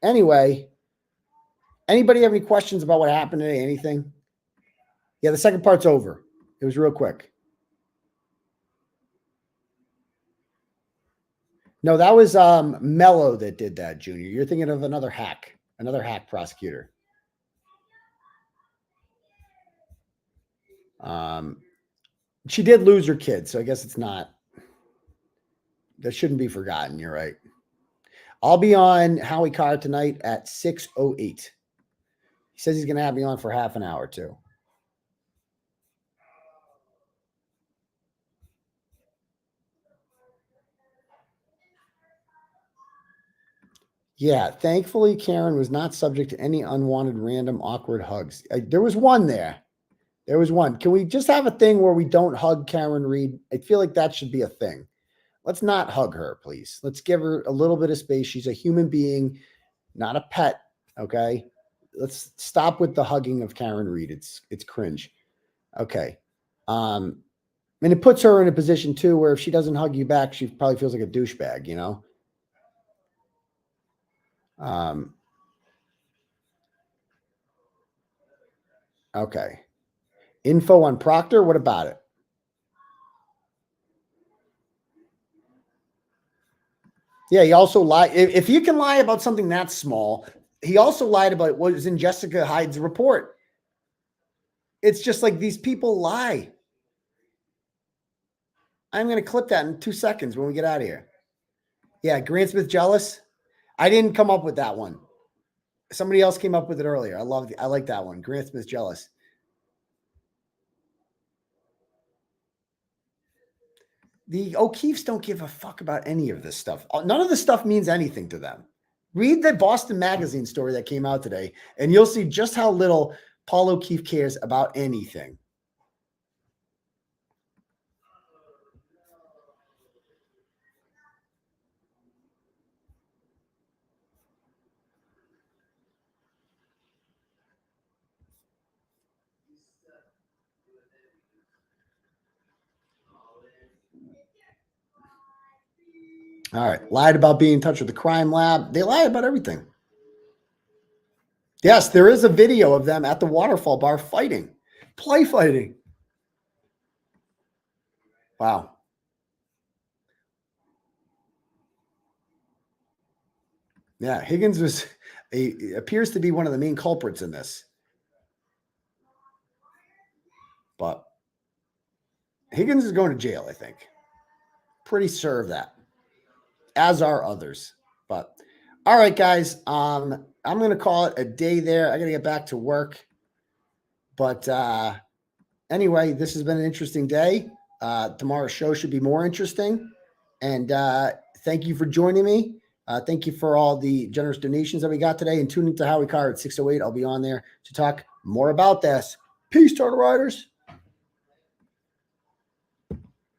Anyway, anybody have any questions about what happened today? Anything? Yeah, the second part's over. It was real quick. No, that was Mello that did that, Junior. You're thinking of another hack prosecutor. She did lose her kid, so I guess that shouldn't be forgotten. You're right. I'll be on Howie Carr tonight at 6:08. He says he's going to have me on for half an hour too. Yeah, thankfully, Karen was not subject to any unwanted, random, awkward hugs. There was one there. There was one. Can we just have a thing where we don't hug Karen Reed? I feel like that should be a thing. Let's not hug her, please. Let's give her a little bit of space. She's a human being, not a pet, okay? Let's stop with the hugging of Karen Reed. It's cringe. Okay. And it puts her in a position, too, where if she doesn't hug you back, she probably feels like a douchebag, you know? Okay. Info on Proctor. What about it? Yeah, he also lied. If you can lie about something that small, he also lied about what was in Jessica Hyde's report. It's just like these people lie. I'm going to clip that in 2 seconds when we get out of here. Yeah, Grant Smith jealous. I didn't come up with that one. Somebody else came up with it earlier. I like that one. Grant Smith jealous. The O'Keefes don't give a fuck about any of this stuff. None of this stuff means anything to them. Read the Boston Magazine story that came out today, and you'll see just how little Paul O'Keefe cares about anything. All right. Lied about being in touch with the crime lab. They lie about everything. Yes, there is a video of them at the waterfall bar fighting, play fighting. Wow. Yeah, Higgins appears to be one of the main culprits in this. But Higgins is going to jail, I think. Pretty sure of that. As are others. But all right, guys. I'm going to call it a day there. I got to get back to work. But anyway, this has been an interesting day. Tomorrow's show should be more interesting. And thank you for joining me. Thank you for all the generous donations that we got today. And tune into Howie Carr at 6:08. I'll be on there to talk more about this. Peace, Turtle Riders.